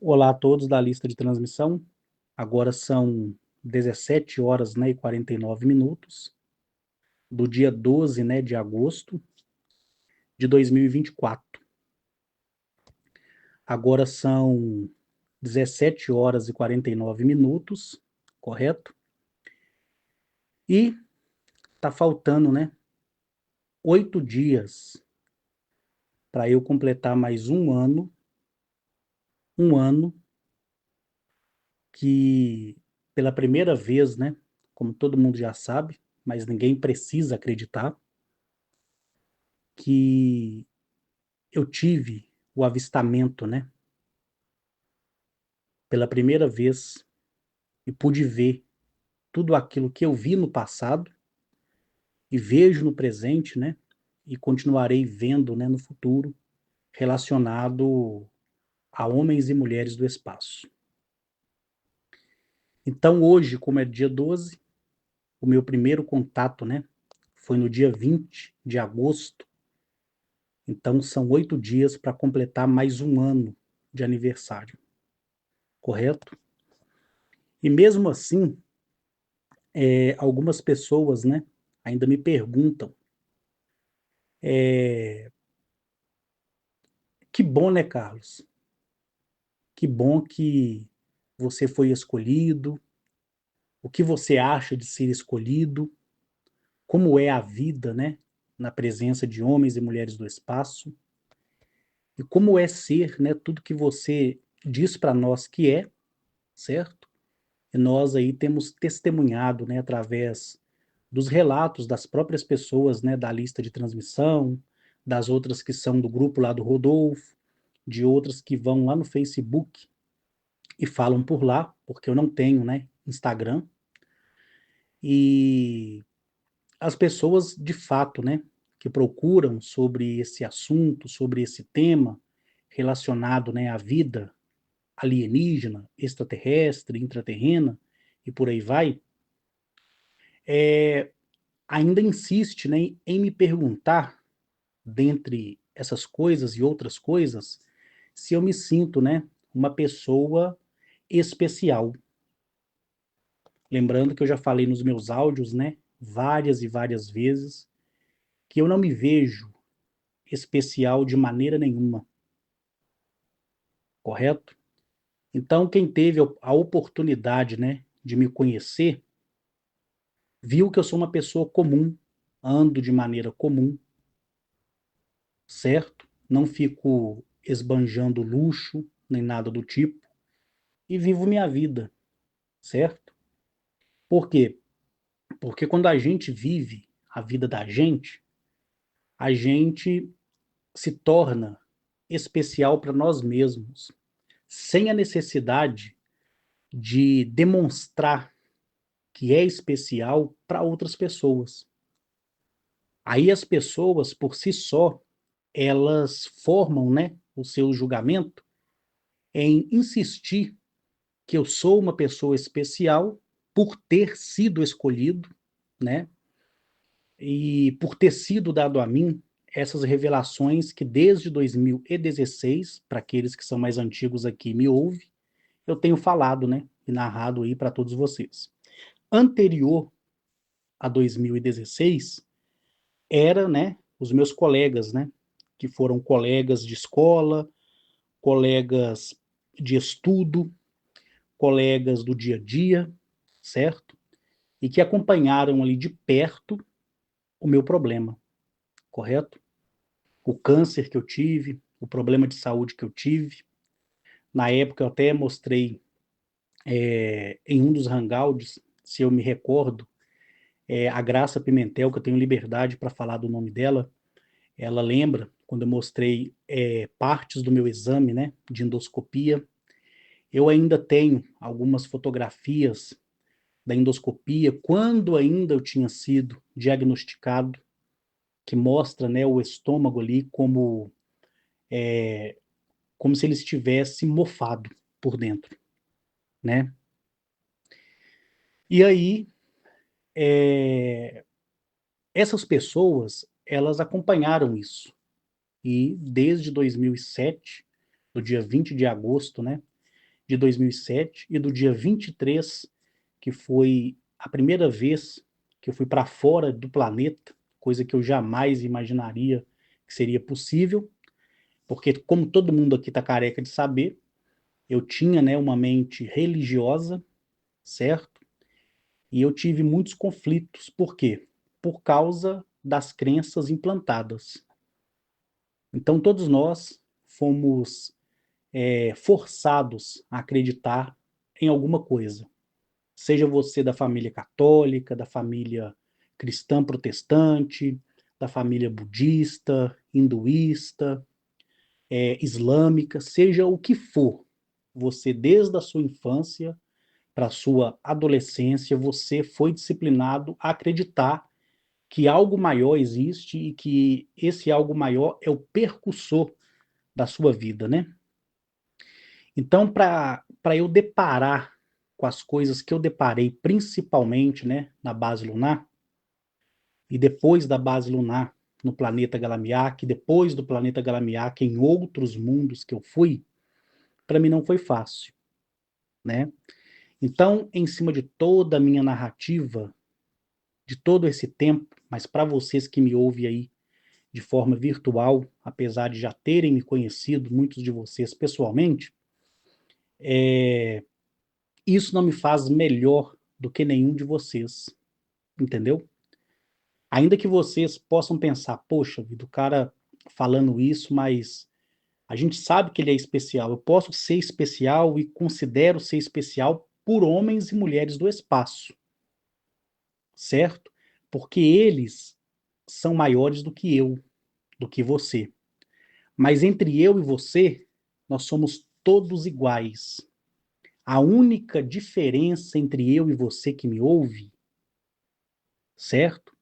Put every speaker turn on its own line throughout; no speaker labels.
Olá a todos da lista de transmissão. Agora são 17 horas, né, e 49 minutos do dia 12, né, de agosto de 2024. Agora são 17 horas e 49 minutos, correto? E tá faltando, né, 8 dias para eu completar mais um ano que pela primeira vez, né, como todo mundo já sabe, mas ninguém precisa acreditar, que eu tive o avistamento, né, pela primeira vez e pude ver tudo aquilo que eu vi no passado e vejo no presente, né, e continuarei vendo, né, no futuro, relacionado a homens e mulheres do espaço. Então hoje, como é dia 12, o meu primeiro contato, né, foi no dia 20 de agosto, então são 8 dias para completar mais um ano de aniversário, correto? E mesmo assim, algumas pessoas, né, ainda me perguntam, é, que bom, né, Carlos? Que bom que você foi escolhido. O que você acha de ser escolhido? Como é a vida, né, na presença de homens e mulheres do espaço? E como é ser, né, tudo que você diz para nós que é, certo? E nós aí temos testemunhado, né, através dos relatos das próprias pessoas, né, da lista de transmissão, das outras que são do grupo lá do Rodolfo, de outras que vão lá no Facebook e falam por lá, porque eu não tenho, né, Instagram. E as pessoas, de fato, né, que procuram sobre esse assunto, sobre esse tema relacionado, né, à vida alienígena, extraterrestre, intraterrena e por aí vai, ainda insiste, né, em me perguntar, dentre essas coisas e outras coisas, se eu me sinto, né, uma pessoa especial. Lembrando que eu já falei nos meus áudios, né, várias e várias vezes, que eu não me vejo especial de maneira nenhuma, correto? Então, quem teve a oportunidade, né, de me conhecer, viu que eu sou uma pessoa comum, ando de maneira comum, certo? Não fico esbanjando luxo, nem nada do tipo, e vivo minha vida, certo? Por quê? Porque quando a gente vive a vida da gente, a gente se torna especial para nós mesmos, sem a necessidade de demonstrar que é especial para outras pessoas. Aí as pessoas, por si só, elas formam, né, o seu julgamento em insistir que eu sou uma pessoa especial por ter sido escolhido, né, e por ter sido dado a mim essas revelações que desde 2016, para aqueles que são mais antigos aqui me ouvem, eu tenho falado, né, e narrado aí para todos vocês. Anterior a 2016, era, né, os meus colegas, né, que foram colegas de escola, colegas de estudo, colegas do dia a dia, certo? E que acompanharam ali de perto o meu problema, correto? O câncer que eu tive, o problema de saúde que eu tive. Na época eu até mostrei em um dos hangouts, se eu me recordo, a Graça Pimentel, que eu tenho liberdade para falar do nome dela, ela lembra quando eu mostrei partes do meu exame, né, de endoscopia. Eu ainda tenho algumas fotografias da endoscopia, quando ainda eu tinha sido diagnosticado, que mostra, né, o estômago ali como se ele estivesse mofado por dentro, né? E aí, essas pessoas, elas acompanharam isso. E desde 2007, no dia 20 de agosto, né, de 2007 e do dia 23, que foi a primeira vez que eu fui para fora do planeta, coisa que eu jamais imaginaria que seria possível, porque como todo mundo aqui está careca de saber, eu tinha, né, uma mente religiosa, certo? E eu tive muitos conflitos. Por quê? Por causa das crenças implantadas. Então todos nós fomos forçados a acreditar em alguma coisa. Seja você da família católica, da família cristã protestante, da família budista, hinduísta, islâmica, seja o que for, você desde a sua infância para a sua adolescência, você foi disciplinado a acreditar que algo maior existe e que esse algo maior é o percussor da sua vida, né? Então, para eu deparar com as coisas que eu deparei, principalmente, né, na base lunar, e depois da base lunar no planeta Galamiak, depois do planeta Galamiak em outros mundos que eu fui, para mim não foi fácil, né? Então, em cima de toda a minha narrativa, de todo esse tempo, mas para vocês que me ouvem aí de forma virtual, apesar de já terem me conhecido, muitos de vocês pessoalmente, isso não me faz melhor do que nenhum de vocês, entendeu? Ainda que vocês possam pensar, poxa, vida, o cara falando isso, mas a gente sabe que ele é especial. Eu posso ser especial e considero ser especial por homens e mulheres do espaço, certo? Porque eles são maiores do que eu, do que você. Mas entre eu e você, nós somos todos iguais. A única diferença entre eu e você que me ouve, certo?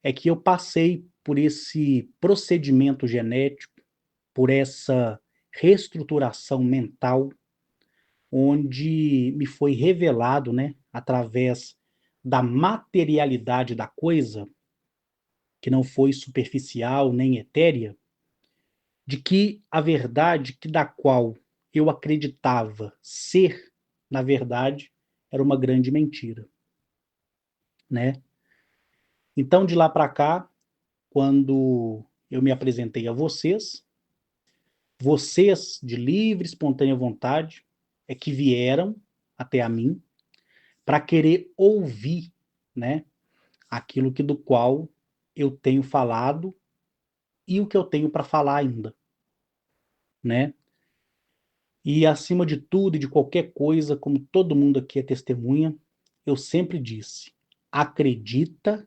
É que eu passei por esse procedimento genético, por essa reestruturação mental, onde me foi revelado, né, através da materialidade da coisa, que não foi superficial nem etérea, de que a verdade que da qual eu acreditava ser, na verdade, era uma grande mentira, né? Então, de lá para cá, quando eu me apresentei a vocês, vocês, de livre, espontânea vontade, é que vieram até a mim para querer ouvir, né, aquilo que do qual eu tenho falado e o que eu tenho para falar ainda, né? E acima de tudo e de qualquer coisa, como todo mundo aqui é testemunha, eu sempre disse: acredita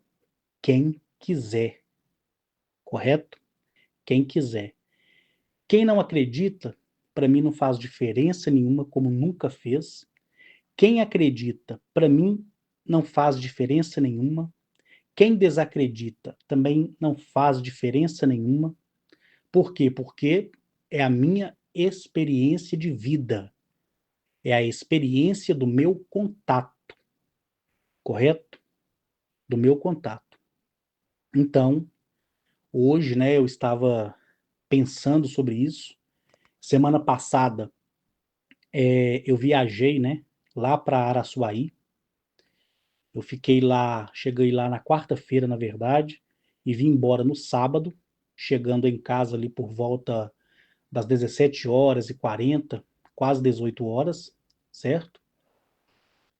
quem quiser, correto? Quem quiser. Quem não acredita, para mim não faz diferença nenhuma, como nunca fez. Quem acredita, para mim, não faz diferença nenhuma. Quem desacredita também não faz diferença nenhuma. Por quê? Porque é a minha experiência de vida, é a experiência do meu contato, correto? Do meu contato. Então, hoje, né, eu estava pensando sobre isso. Semana passada, eu viajei, né, lá para Araçuaí. Eu fiquei lá, cheguei lá na quarta-feira, na verdade, e vim embora no sábado, chegando em casa ali por volta das 17h40, quase 18 horas, certo?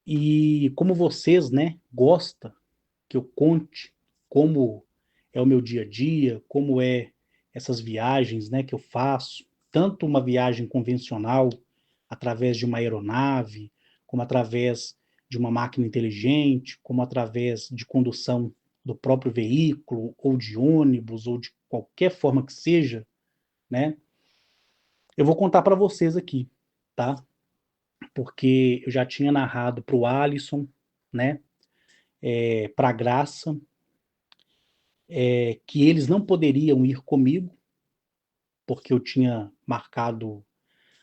E como vocês, né, gostam que eu conte como é o meu dia a dia, como é essas viagens, né, que eu faço, tanto uma viagem convencional através de uma aeronave, como através de uma máquina inteligente, como através de condução do próprio veículo ou de ônibus ou de qualquer forma que seja, né? Eu vou contar para vocês aqui, tá? Porque eu já tinha narrado para o Alisson, né? Para a Graça, que eles não poderiam ir comigo, porque eu tinha marcado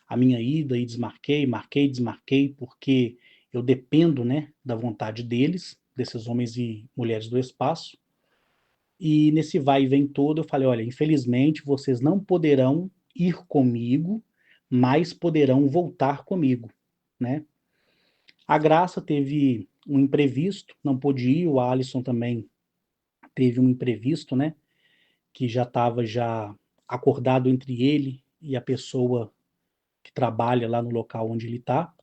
a minha ida e desmarquei, marquei e desmarquei, porque eu dependo, né, da vontade deles, desses homens e mulheres do espaço. E nesse vai e vem todo, eu falei: olha, infelizmente vocês não poderão ir comigo, mas poderão voltar comigo. né? A Graça teve um imprevisto, não pôde ir, o Alisson também teve um imprevisto, né? Que já estava já acordado entre ele e a pessoa que trabalha lá no local onde ele está.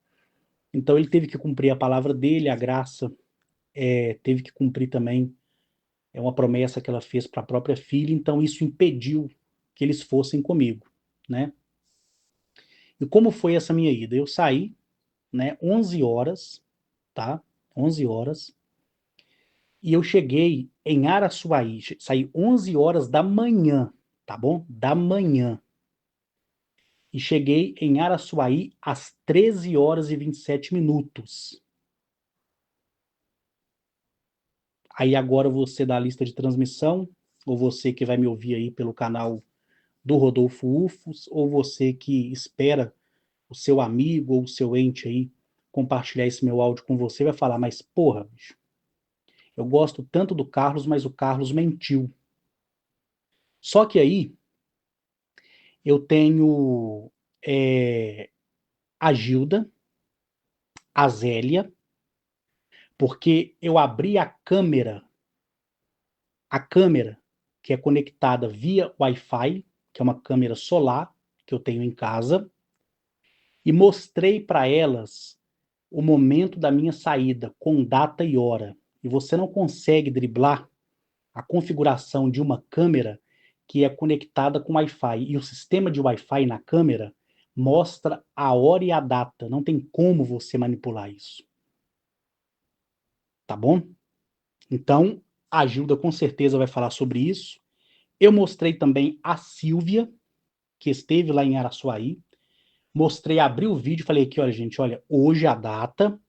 Então ele teve que cumprir a palavra dele, a Graça teve que cumprir também uma promessa que ela fez para a própria filha, então isso impediu que eles fossem comigo, né? E como foi essa minha ida? Eu saí, né, 11 horas, tá? 11 horas, e eu cheguei em Araçuaí, saí 11 horas da manhã, tá bom? Da manhã. E cheguei em Araçuaí às 13 horas e 27 minutos. Aí agora você da lista de transmissão, ou você que vai me ouvir aí pelo canal do Rodolfo Ufos, ou você que espera o seu amigo ou o seu ente aí compartilhar esse meu áudio com você, vai falar, mas porra, bicho, eu gosto tanto do Carlos, mas o Carlos mentiu. Só que aí eu tenho a Gilda, a Zélia, porque eu abri a câmera que é conectada via Wi-Fi, que é uma câmera solar que eu tenho em casa, e mostrei para elas o momento da minha saída, com data e hora. E você não consegue driblar a configuração de uma câmera que é conectada com Wi-Fi. E o sistema de Wi-Fi na câmera mostra a hora e a data. Não tem como você manipular isso. Tá bom? Então, a Gilda com certeza vai falar sobre isso. Eu mostrei também a Silvia, que esteve lá em Araçuaí. Mostrei, abri o vídeo e falei aqui, olha, gente, olha, hoje a data,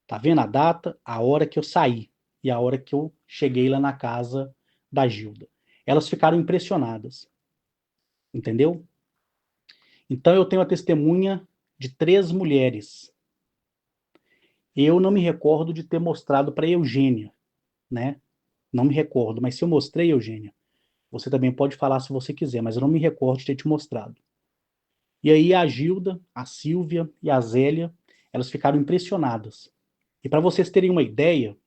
tá vendo a data? A hora que eu saí e a hora que eu cheguei lá na casa da Gilda. Elas ficaram impressionadas, entendeu? Então eu tenho a testemunha de 3 mulheres. Eu não me recordo de ter mostrado para Eugênia, né? Não me recordo, mas se eu mostrei, Eugênia, você também pode falar se você quiser, mas eu não me recordo de ter te mostrado. E aí a Gilda, a Silvia e a Zélia, elas ficaram impressionadas. E para vocês terem uma ideia,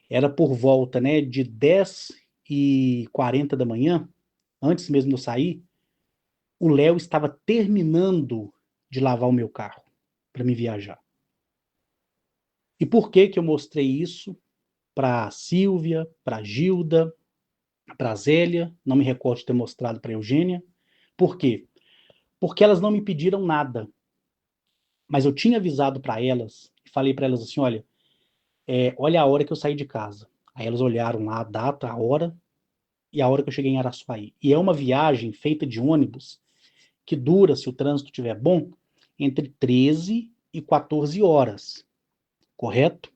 era por volta, né, de 10h40 da manhã, antes mesmo de eu sair, o Léo estava terminando de lavar o meu carro para me viajar. E por que que eu mostrei isso para a Silvia, para a Gilda, para a Zélia? Não me recordo de ter mostrado para a Eugênia. Por quê? Porque elas não me pediram nada. Mas eu tinha avisado para elas e falei para elas assim, olha, olha a hora que eu saí de casa. Aí elas olharam lá a data, a hora e a hora que eu cheguei em Araçuaí. E é uma viagem feita de ônibus que dura, se o trânsito estiver bom, entre 13 e 14 horas, correto?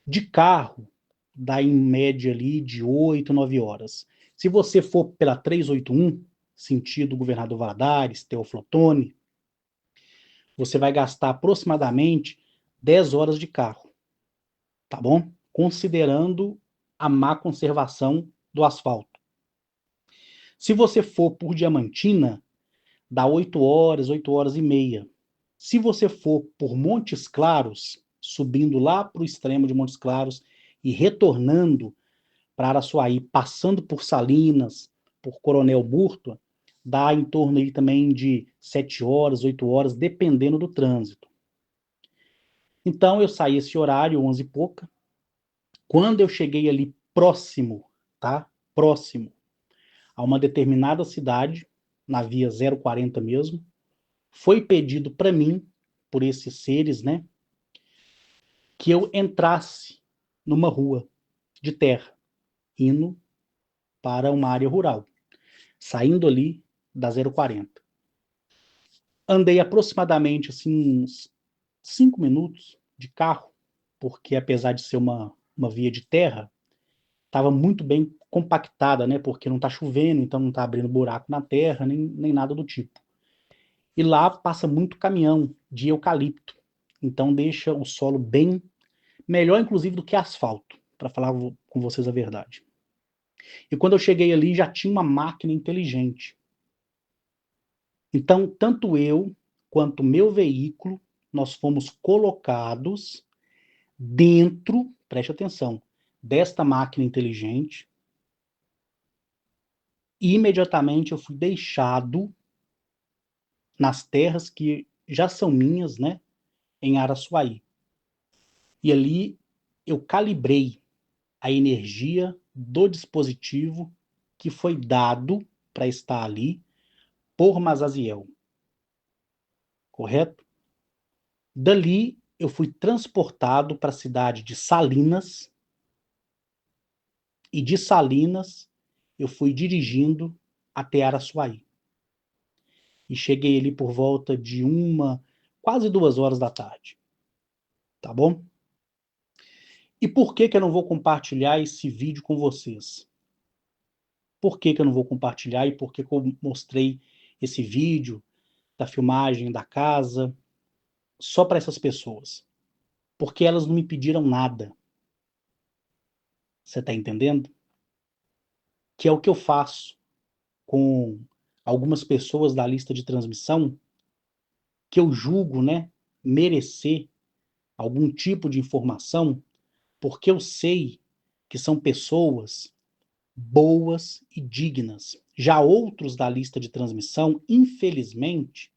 De carro, dá em média ali de 8, 9 horas. Se você for pela 381, sentido Governador Valadares, Teoflotone, você vai gastar aproximadamente 10 horas de carro, tá bom? Considerando a má conservação do asfalto. Se você for por Diamantina, dá 8 horas, 8 horas e meia. Se você for por Montes Claros, subindo lá para o extremo de Montes Claros e retornando para Araçuaí, passando por Salinas, por Coronel Burto, dá em torno aí também de 7 horas, 8 horas, dependendo do trânsito. Então eu saí esse horário, 11 e pouca. Quando eu cheguei ali próximo, tá? Próximo a uma determinada cidade, na via 040 mesmo, foi pedido para mim, por esses seres, né, que eu entrasse numa rua de terra, indo para uma área rural, saindo ali da 040. Andei aproximadamente assim, uns 5 minutos de carro, porque apesar de ser uma via de terra, estava muito bem compactada, né? Porque não está chovendo, então não está abrindo buraco na terra, nem nada do tipo. E lá passa muito caminhão de eucalipto, então deixa o solo bem melhor, inclusive, do que asfalto, para falar com vocês a verdade. E quando eu cheguei ali, já tinha uma máquina inteligente. Então, tanto eu quanto o meu veículo nós fomos colocados dentro, preste atenção, desta máquina inteligente, e imediatamente eu fui deixado nas terras que já são minhas, né, em Araçuaí. E ali eu calibrei a energia do dispositivo que foi dado para estar ali por Mazaziel, correto? Dali eu fui transportado para a cidade de Salinas, e de Salinas eu fui dirigindo até Araçuaí. E cheguei ali por volta de quase 2 horas da tarde, tá bom? E por que que eu não vou compartilhar esse vídeo com vocês? Por que que eu não vou compartilhar e por que que eu mostrei esse vídeo da filmagem da casa só para essas pessoas? Porque elas não me pediram nada. Você tá entendendo? Que é o que eu faço com algumas pessoas da lista de transmissão que eu julgo, né, merecer algum tipo de informação, porque eu sei que são pessoas boas e dignas. Já outros da lista de transmissão, infelizmente,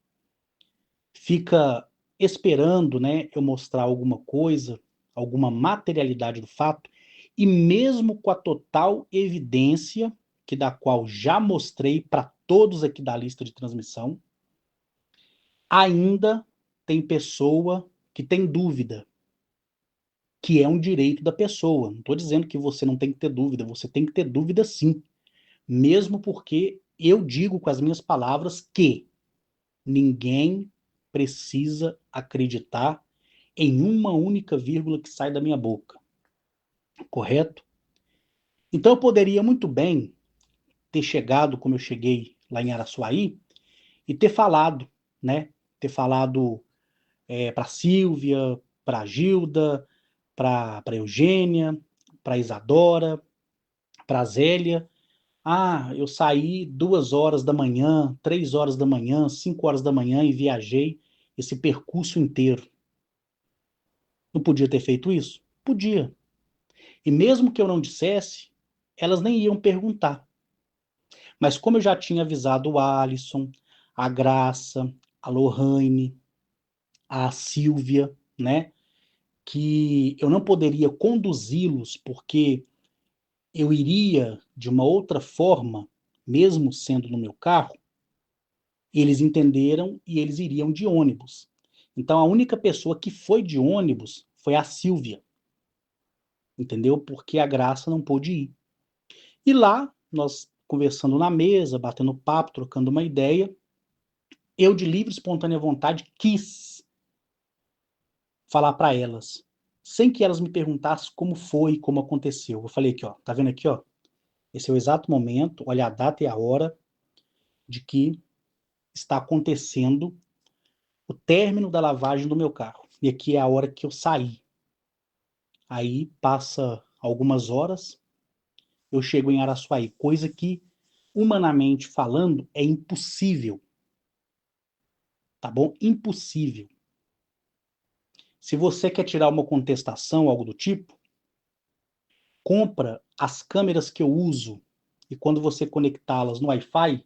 fica esperando, né, eu mostrar alguma coisa, alguma materialidade do fato, e mesmo com a total evidência, que da qual já mostrei para todos aqui da lista de transmissão, ainda tem pessoa que tem dúvida, que é um direito da pessoa. Não estou dizendo que você não tem que ter dúvida, você tem que ter dúvida sim, mesmo porque eu digo com as minhas palavras que ninguém precisa acreditar em uma única vírgula que sai da minha boca, correto? Então eu poderia muito bem ter chegado como eu cheguei lá em Araçuaí e ter falado, né? Ter falado para Silvia, para Gilda, para Eugênia, para Isadora, para Zélia. Ah, eu saí 2 horas da manhã, 3 horas da manhã, 5 horas da manhã e viajei esse percurso inteiro. Não podia ter feito isso? Podia. E mesmo que eu não dissesse, elas nem iam perguntar. Mas como eu já tinha avisado o Alisson, a Graça, a Lohane, a Silvia, né, que eu não poderia conduzi-los porque eu iria de uma outra forma, mesmo sendo no meu carro, eles entenderam e eles iriam de ônibus. Então a única pessoa que foi de ônibus foi a Silvia, entendeu? Porque a Graça não pôde ir. E lá, nós conversando na mesa, batendo papo, trocando uma ideia, eu de livre e espontânea vontade quis falar para elas, sem que elas me perguntassem como foi, como aconteceu. Eu falei aqui, ó, tá vendo aqui, ó? Esse é o exato momento, olha a data e a hora de que está acontecendo o término da lavagem do meu carro. E aqui é a hora que eu saí. Aí passa algumas horas, eu chego em Araçuaí, coisa que, humanamente falando, é impossível. Tá bom? Impossível. Se você quer tirar uma contestação, algo do tipo, compra as câmeras que eu uso e quando você conectá-las no Wi-Fi,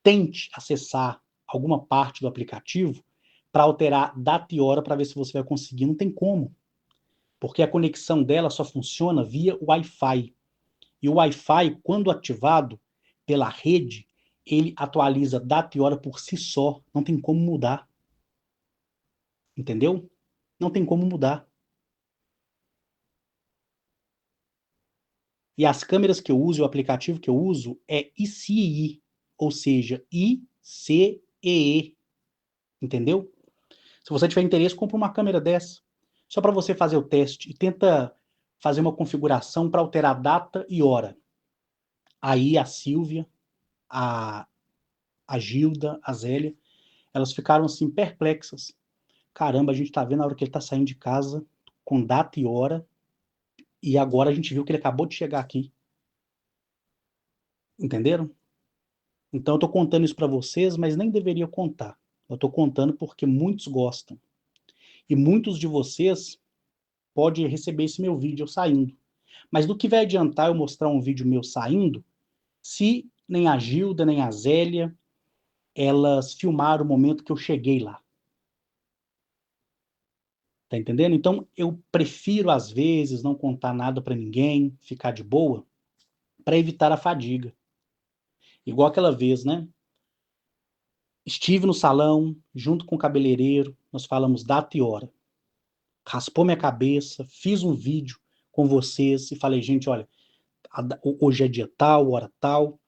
tente acessar alguma parte do aplicativo para alterar data e hora para ver se você vai conseguir. Não tem como, porque a conexão dela só funciona via Wi-Fi. E o Wi-Fi, quando ativado pela rede, ele atualiza data e hora por si só. Não tem como mudar. Entendeu? Não tem como mudar. E as câmeras que eu uso, o aplicativo que eu uso é ICEE, ou seja, ICEE, entendeu? Se você tiver interesse, compra uma câmera dessa, só para você fazer o teste e tenta fazer uma configuração para alterar data e hora. Aí a Silvia, a, a Gilda, a Zélia, elas ficaram assim perplexas. Caramba, a gente tá vendo a hora que ele tá saindo de casa com data e hora e agora a gente viu que ele acabou de chegar aqui. Entenderam? Então eu tô contando isso para vocês, mas nem deveria contar. Eu tô contando porque muitos gostam. E muitos de vocês podem receber esse meu vídeo eu saindo. Mas do que vai adiantar eu mostrar um vídeo meu saindo, se nem a Gilda, nem a Zélia, elas filmaram o momento que eu cheguei lá. Tá entendendo? Então, eu prefiro, às vezes, não contar nada para ninguém, ficar de boa, para evitar a fadiga. Igual aquela vez, né? Estive no salão, junto com o cabeleireiro, nós falamos data e hora. Raspou minha cabeça, fiz um vídeo com vocês e falei, gente, olha, hoje é dia tal, hora tal,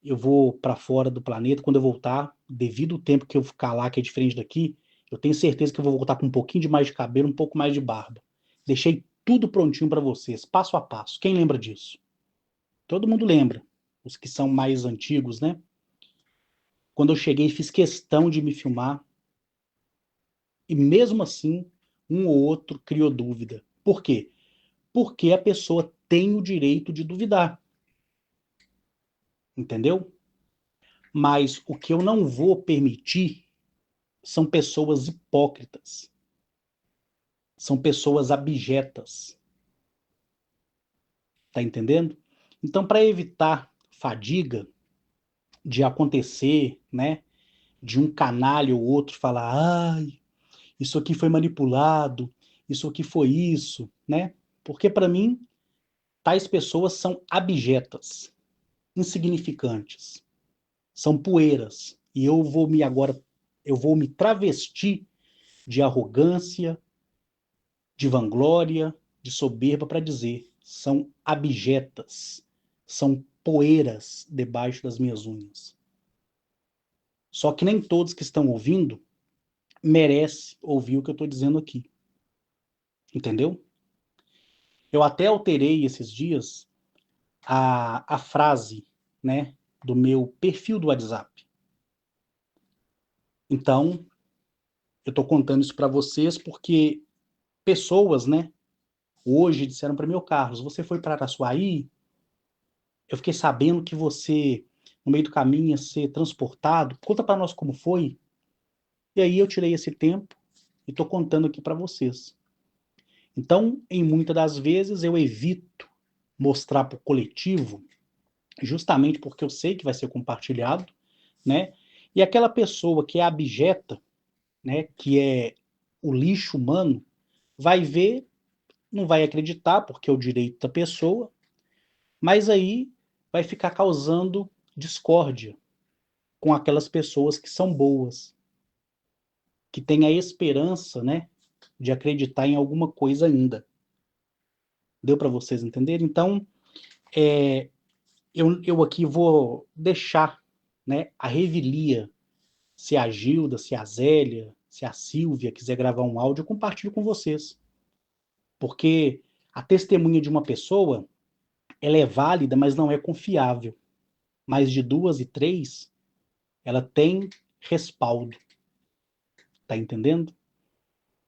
eu vou para fora do planeta, quando eu voltar, devido ao tempo que eu ficar lá, que é diferente daqui, eu tenho certeza que eu vou voltar com um pouquinho de mais de cabelo, um pouco mais de barba. Deixei tudo prontinho para vocês, passo a passo. Quem lembra disso? Todo mundo lembra, os que são mais antigos, né? Quando eu cheguei, fiz questão de me filmar, e mesmo assim, um ou outro criou dúvida. Por quê? Porque a pessoa tem o direito de duvidar, entendeu? Mas o que eu não vou permitir são pessoas hipócritas, são pessoas abjetas, tá entendendo? Então, para evitar fadiga de acontecer, né, de um canalha ou outro falar, ai, isso aqui foi manipulado, isso aqui foi isso, né? Porque para mim, tais pessoas são abjetas, insignificantes, são poeiras, e eu vou me travestir de arrogância, de vanglória, de soberba para dizer, são abjetas, são poeiras debaixo das minhas unhas. Só que nem todos que estão ouvindo merecem ouvir o que eu estou dizendo aqui. Entendeu? Eu até alterei esses dias a frase, né, do meu perfil do WhatsApp. Então, eu estou contando isso para vocês porque pessoas, né, hoje disseram para mim, ô Carlos, você foi para Araçuaí? Eu fiquei sabendo que você, no meio do caminho, ia ser transportado. Conta para nós como foi. E aí eu tirei esse tempo e estou contando aqui para vocês. Então, em muitas das vezes, eu evito mostrar para o coletivo, justamente porque eu sei que vai ser compartilhado, né? E aquela pessoa que é abjeta, né, que é o lixo humano, vai ver, não vai acreditar, porque é o direito da pessoa, mas aí vai ficar causando discórdia com aquelas pessoas que são boas, que têm a esperança, né, de acreditar em alguma coisa ainda. Deu para vocês entenderem? Então, é, eu aqui vou deixar, né, a revelia, se a Gilda, se a Zélia, se a Silvia quiser gravar um áudio, eu compartilho com vocês. Porque a testemunha de uma pessoa, ela é válida, mas não é confiável. Mais de duas e três, ela tem respaldo. Tá entendendo?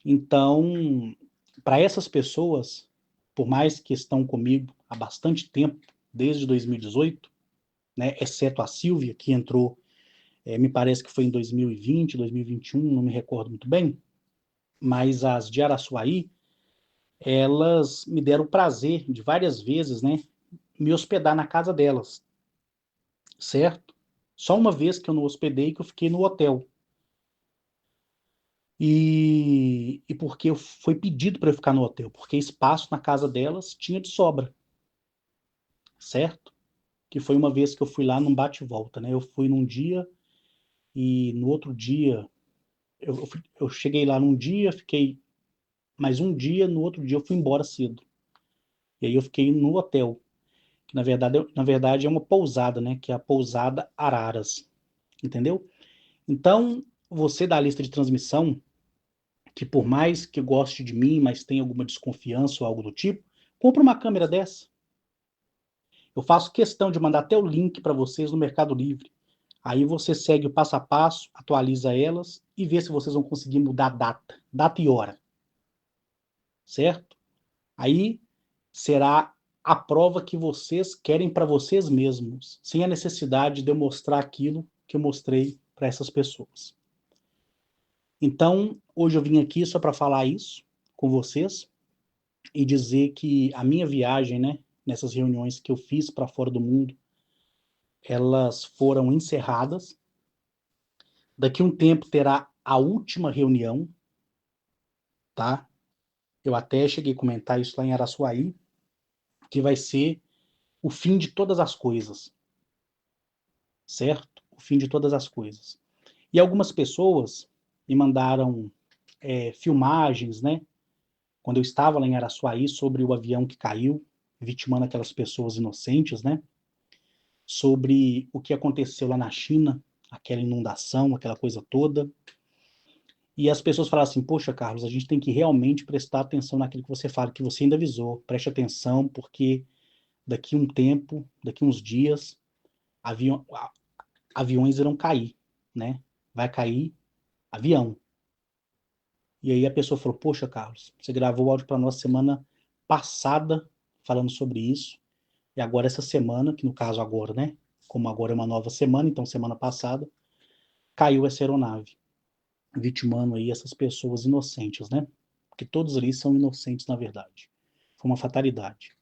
Então, para essas pessoas, por mais que estão comigo há bastante tempo, desde 2018, né, exceto a Silvia, que entrou, me parece que foi em 2020, 2021, não me recordo muito bem, mas as de Araçuaí, elas me deram o prazer de várias vezes, né, me hospedar na casa delas, certo? Só uma vez que eu não hospedei, que eu fiquei no hotel. E porque foi pedido para eu ficar no hotel, porque espaço na casa delas tinha de sobra, certo? Que foi uma vez que eu fui lá num bate e volta, né? Eu fui num dia e no outro dia eu cheguei lá num dia, fiquei mais um dia, no outro dia eu fui embora cedo. E aí eu fiquei no hotel, que na verdade é uma pousada, né? Que é a pousada Araras, entendeu? Então, você da lista de transmissão, que por mais que goste de mim, mas tem alguma desconfiança ou algo do tipo, compra uma câmera dessa. Eu faço questão de mandar até o link para vocês no Mercado Livre. Aí você segue o passo a passo, atualiza elas e vê se vocês vão conseguir mudar a data e hora, certo? Aí será a prova que vocês querem para vocês mesmos, sem a necessidade de eu mostrar aquilo que eu mostrei para essas pessoas. Então, hoje eu vim aqui só para falar isso com vocês e dizer que a minha viagem, né, nessas reuniões que eu fiz para fora do mundo, elas foram encerradas. Daqui a um tempo terá a última reunião, tá? Eu até cheguei a comentar isso lá em Araçuaí, que vai ser o fim de todas as coisas, certo? O fim de todas as coisas. E algumas pessoas me mandaram filmagens, né? Quando eu estava lá em Araçuaí, sobre o avião que caiu, vitimando aquelas pessoas inocentes, né? Sobre o que aconteceu lá na China, aquela inundação, aquela coisa toda. E as pessoas falaram assim: poxa, Carlos, a gente tem que realmente prestar atenção naquilo que você fala, que você ainda avisou. Preste atenção, porque daqui um tempo, daqui uns dias, avião, aviões irão cair, né? Vai cair avião. E aí a pessoa falou: poxa, Carlos, você gravou o áudio para nós semana passada falando sobre isso, e agora essa semana, que no caso agora, né? Como agora é uma nova semana, então semana passada, caiu essa aeronave, vitimando aí essas pessoas inocentes, né? Porque todos ali são inocentes na verdade. Foi uma fatalidade.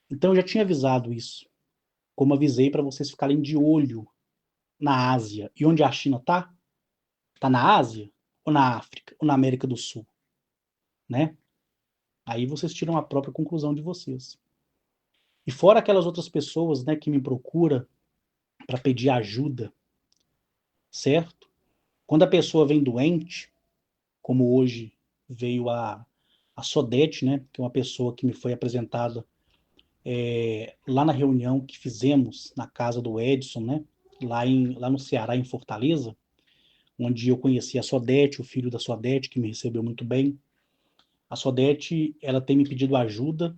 Então eu já tinha avisado isso, como avisei para vocês ficarem de olho na Ásia. E onde a China está? Está na Ásia ou na África ou na América do Sul, né? Aí vocês tiram a própria conclusão de vocês. E fora aquelas outras pessoas, né, que me procuram para pedir ajuda, certo? Quando a pessoa vem doente, como hoje veio a Sodete, né, que é uma pessoa que me foi apresentada lá na reunião que fizemos na casa do Edson, né, lá no Ceará, em Fortaleza, onde eu conheci a Sodete, o filho da Sodete, que me recebeu muito bem. A Sodete, ela tem me pedido ajuda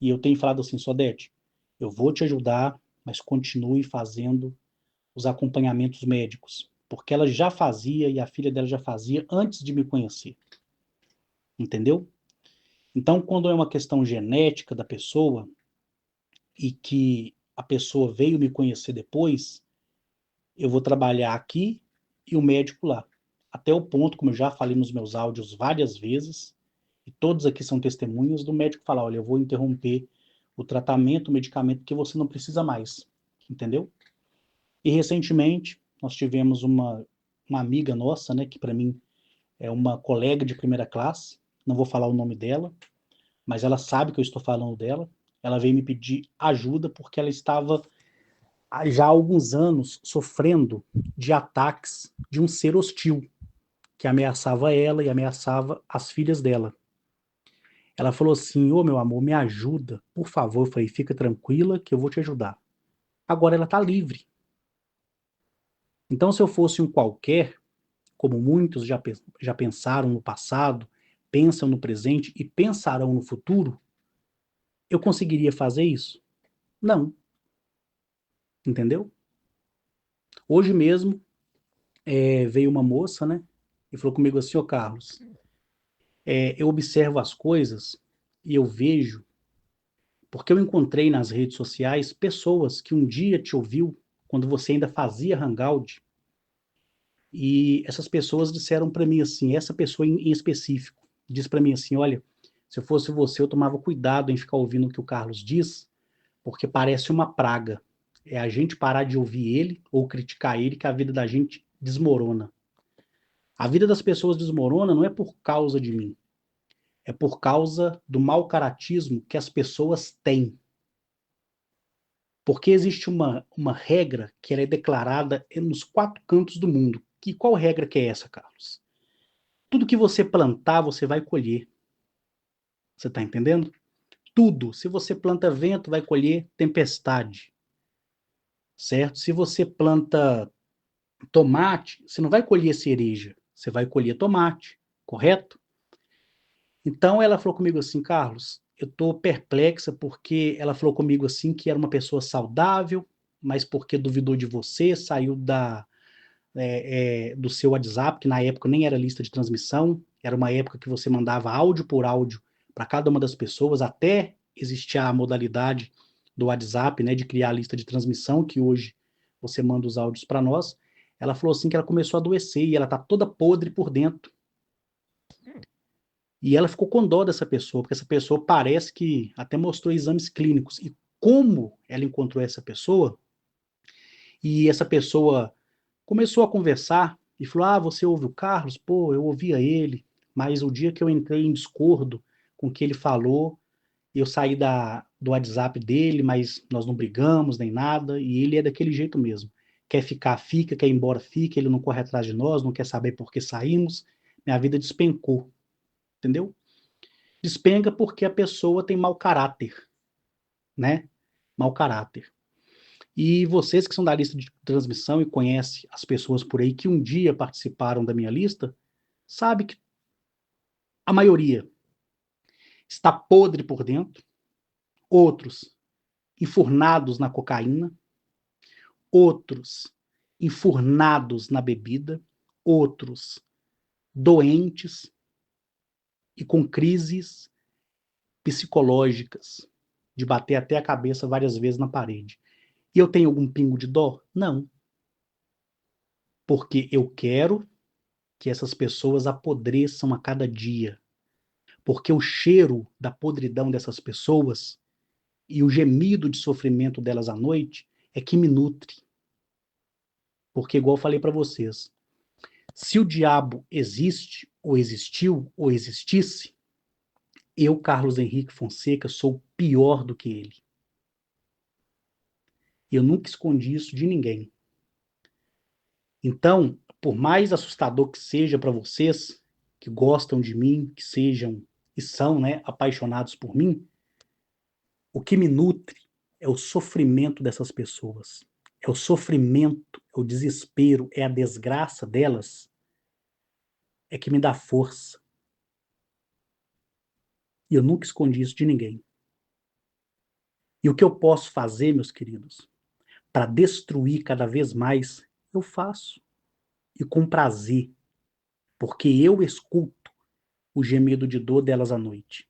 e eu tenho falado assim: Sodete, eu vou te ajudar, mas continue fazendo os acompanhamentos médicos, porque ela já fazia e a filha dela já fazia antes de me conhecer, entendeu? Então, quando é uma questão genética da pessoa e que a pessoa veio me conhecer depois, eu vou trabalhar aqui e o médico lá. Até o ponto, como eu já falei nos meus áudios várias vezes, e todos aqui são testemunhas, do médico falar: olha, eu vou interromper o tratamento, o medicamento, que você não precisa mais, entendeu? E recentemente nós tivemos uma amiga nossa, né, que para mim é uma colega de primeira classe, não vou falar o nome dela, mas ela sabe que eu estou falando dela. Ela veio me pedir ajuda porque ela estava já há alguns anos sofrendo de ataques de um ser hostil que ameaçava ela e ameaçava as filhas dela. Ela falou assim: ô meu amor, me ajuda, por favor. Eu falei: fica tranquila que eu vou te ajudar. Agora ela está livre. Então, se eu fosse um qualquer, como muitos já pensaram no passado, pensam no presente e pensarão no futuro, eu conseguiria fazer isso? Não, entendeu? Hoje mesmo veio uma moça, né, e falou comigo assim: ô Carlos, eu observo as coisas e eu vejo, porque eu encontrei nas redes sociais pessoas que um dia te ouviu quando você ainda fazia Hangout, e essas pessoas disseram para mim assim, essa pessoa em específico, disse para mim assim: olha, se eu fosse você, eu tomava cuidado em ficar ouvindo o que o Carlos diz, porque parece uma praga. É a gente parar de ouvir ele ou criticar ele que a vida da gente desmorona. A vida das pessoas desmorona não é por causa de mim, é por causa do mau caratismo que as pessoas têm. Porque existe uma regra que ela é declarada nos quatro cantos do mundo. Que qual regra que é essa, Carlos? Tudo que você plantar, você vai colher. Você está entendendo? Tudo. Se você planta vento, vai colher tempestade. Certo? Se você planta tomate, você não vai colher cereja, você vai colher tomate, correto? Então ela falou comigo assim: Carlos, eu estou perplexa porque ela falou comigo assim que era uma pessoa saudável, mas porque duvidou de você, saiu do seu WhatsApp, que na época nem era lista de transmissão, era uma época que você mandava áudio por áudio para cada uma das pessoas, até existir a modalidade do WhatsApp, né, de criar a lista de transmissão, que hoje você manda os áudios para nós. Ela falou assim que ela começou a adoecer e ela tá toda podre por dentro. E ela ficou com dó dessa pessoa, porque essa pessoa parece que até mostrou exames clínicos. E como ela encontrou essa pessoa, e essa pessoa começou a conversar e falou: Ah, você ouve o Carlos? Pô, eu ouvia ele, mas o dia que eu entrei em discordo com o que ele falou, eu saí do WhatsApp dele, mas nós não brigamos nem nada, e ele é daquele jeito mesmo. Quer ficar, fica, quer ir embora, fica, ele não corre atrás de nós, não quer saber por que saímos. Minha vida despencou, entendeu? Despenca porque a pessoa tem mau caráter, né? Mau caráter. E vocês que são da lista de transmissão e conhecem as pessoas por aí que um dia participaram da minha lista, sabe que a maioria está podre por dentro, outros enfurnados na cocaína, outros enfurnados na bebida, outros doentes e com crises psicológicas, de bater até a cabeça várias vezes na parede. E eu tenho algum pingo de dó? Não. Porque eu quero que essas pessoas apodreçam a cada dia. Porque o cheiro da podridão dessas pessoas e o gemido de sofrimento delas à noite é que me nutre. Porque, igual eu falei para vocês, se o diabo existe, ou existiu, ou existisse, eu, Carlos Henrique Fonseca, sou pior do que ele. Eu nunca escondi isso de ninguém. Então, por mais assustador que seja para vocês, que gostam de mim, que sejam e são, né, apaixonados por mim, o que me nutre é o sofrimento dessas pessoas. É o sofrimento, é o desespero, é a desgraça delas, é que me dá força. E eu nunca escondi isso de ninguém. E o que eu posso fazer, meus queridos, para destruir cada vez mais, eu faço. E com prazer, porque eu escuto o gemido de dor delas à noite.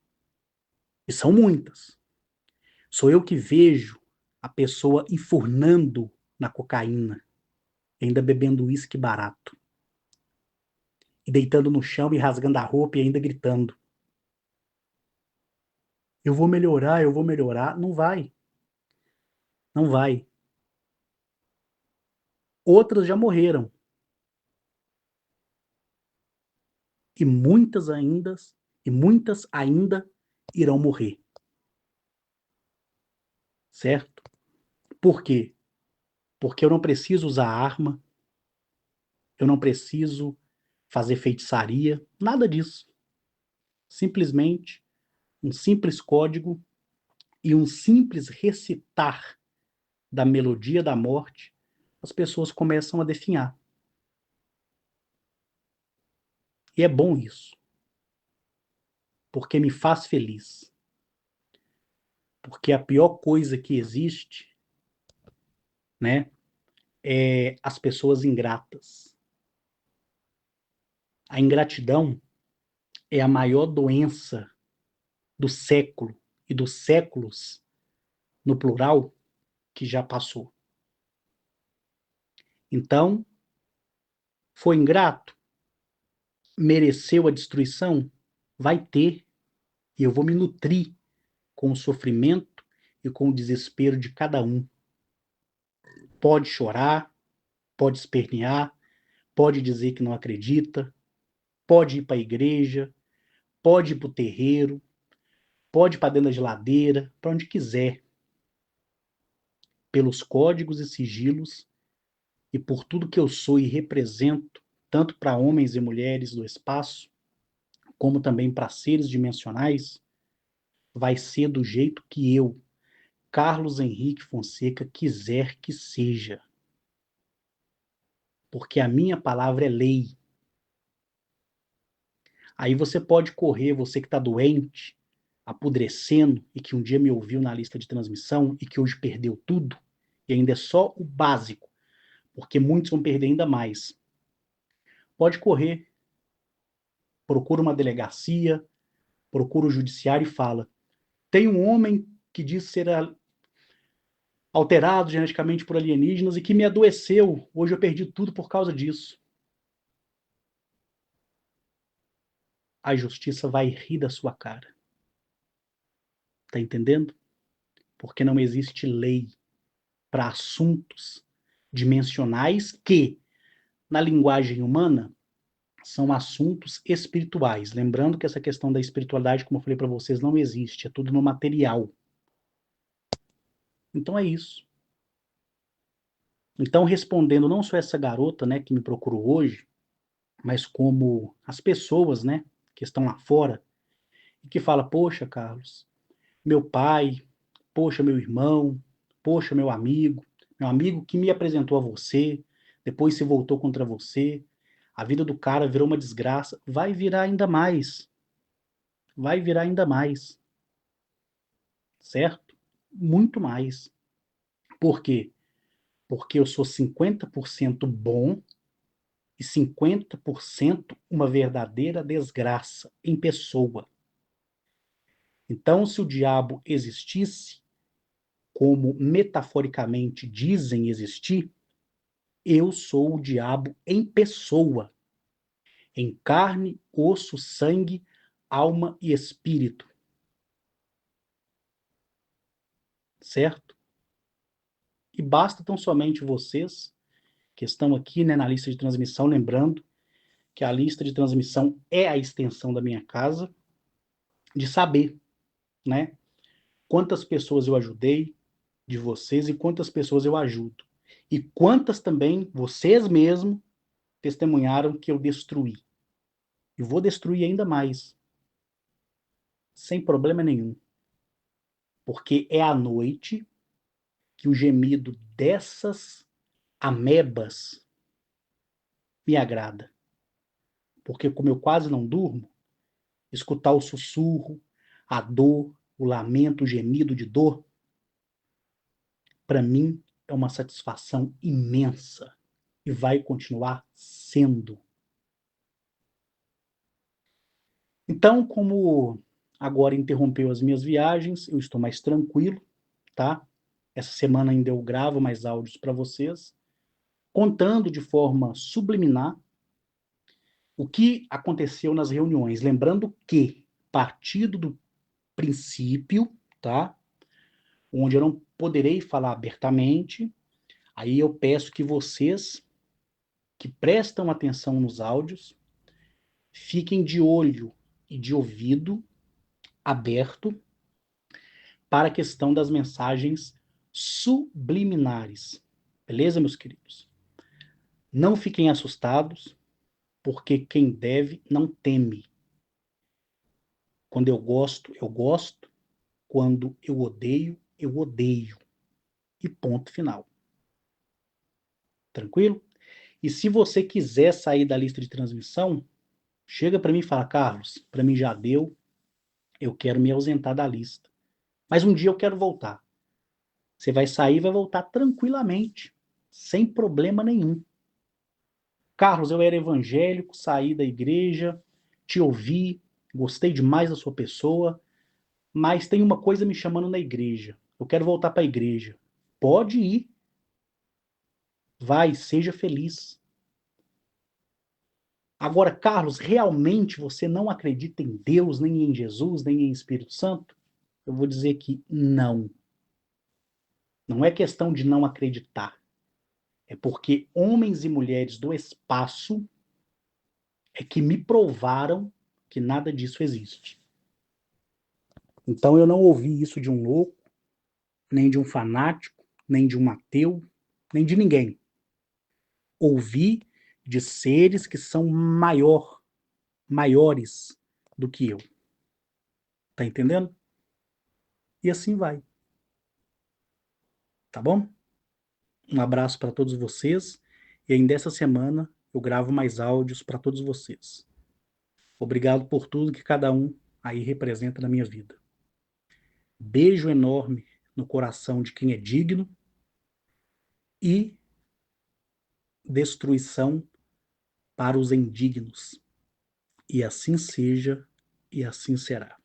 E são muitas. Sou eu que vejo a pessoa enfurnando na cocaína, ainda bebendo uísque barato, e deitando no chão e rasgando a roupa e ainda gritando. Eu vou melhorar, eu vou melhorar. Não vai, não vai. Outras já morreram. E muitas ainda irão morrer. Certo? Por quê? Porque eu não preciso usar arma, eu não preciso fazer feitiçaria, nada disso. Simplesmente um simples código e um simples recitar da melodia da morte, as pessoas começam a definhar. E é bom isso, porque me faz feliz. Porque a pior coisa que existe, né, é as pessoas ingratas. A ingratidão é a maior doença do século e dos séculos, no plural, que já passou. Então, foi ingrato? Mereceu a destruição? Vai ter. E eu vou me nutrir com o sofrimento e com o desespero de cada um. Pode chorar, pode espernear, pode dizer que não acredita, pode ir para a igreja, pode ir para o terreiro, pode ir para dentro da geladeira, para onde quiser, pelos códigos e sigilos e por tudo que eu sou e represento, tanto para homens e mulheres do espaço, como também para seres dimensionais, vai ser do jeito que eu, Carlos Henrique Fonseca, quiser que seja. Porque a minha palavra é lei. Aí você pode correr, você que está doente, apodrecendo e que um dia me ouviu na lista de transmissão e que hoje perdeu tudo, e ainda é só o básico, porque muitos vão perder ainda mais. Pode correr, procura uma delegacia, procura o judiciário e fala: tem um homem que diz ser alterado geneticamente por alienígenas e que me adoeceu. Hoje eu perdi tudo por causa disso. A justiça vai rir da sua cara. Tá entendendo? Porque não existe lei para assuntos dimensionais que, na linguagem humana, são assuntos espirituais. Lembrando que essa questão da espiritualidade, como eu falei para vocês, não existe, é tudo no material. Então é isso. Então, respondendo não só essa garota, né, que me procurou hoje, mas como as pessoas, né, que estão lá fora e que fala: "Poxa, Carlos, meu pai, poxa, meu irmão, poxa, meu amigo que me apresentou a você, depois se voltou contra você, a vida do cara virou uma desgraça", vai virar ainda mais. Vai virar ainda mais, certo? Muito mais. Por quê? Porque eu sou 50% bom e 50% uma verdadeira desgraça em pessoa. Então, se o diabo existisse, como metaforicamente dizem existir, eu sou o diabo em pessoa, em carne, osso, sangue, alma e espírito, certo? E basta tão somente vocês que estão aqui, né, na lista de transmissão, lembrando que a lista de transmissão é a extensão da minha casa, de saber, né, quantas pessoas eu ajudei de vocês e quantas pessoas eu ajudo. E quantas também vocês mesmos testemunharam que eu destruí. E vou destruir ainda mais, sem problema nenhum. Porque é à noite que o gemido dessas amebas me agrada. Porque como eu quase não durmo, escutar o sussurro, a dor, o lamento, o gemido de dor, para mim é uma satisfação imensa e vai continuar sendo. Então, como agora interrompeu as minhas viagens, eu estou mais tranquilo, tá? Essa semana ainda eu gravo mais áudios para vocês, contando de forma subliminar o que aconteceu nas reuniões. Lembrando que, partindo do princípio, tá? Onde eu não poderei falar abertamente, aí eu peço que vocês que prestam atenção nos áudios fiquem de olho e de ouvido aberto para a questão das mensagens subliminares. Beleza, meus queridos? Não fiquem assustados, porque quem deve não teme. Quando eu gosto, eu gosto. Quando eu odeio, eu odeio. E ponto final. Tranquilo? E se você quiser sair da lista de transmissão, chega para mim e fala: Carlos, para mim já deu, eu quero me ausentar da lista. Mas um dia eu quero voltar. Você vai sair e vai voltar tranquilamente, sem problema nenhum. Carlos, eu era evangélico, saí da igreja, te ouvi, gostei demais da sua pessoa, mas tem uma coisa me chamando na igreja. Eu quero voltar para a igreja. Pode ir, vai, seja feliz. Agora, Carlos, realmente você não acredita em Deus, nem em Jesus, nem em Espírito Santo? Eu vou dizer que não. Não é questão de não acreditar. É porque homens e mulheres do espaço é que me provaram que nada disso existe. Então eu não ouvi isso de um louco, nem de um fanático, nem de um ateu, nem de ninguém. Ouvi de seres que são maiores do que eu. Tá entendendo? E assim vai, tá bom? Um abraço para todos vocês e ainda essa semana eu gravo mais áudios para todos vocês. Obrigado por tudo que cada um aí representa na minha vida. Beijo enorme no coração de quem é digno e destruição para os indignos. E assim seja, e assim será.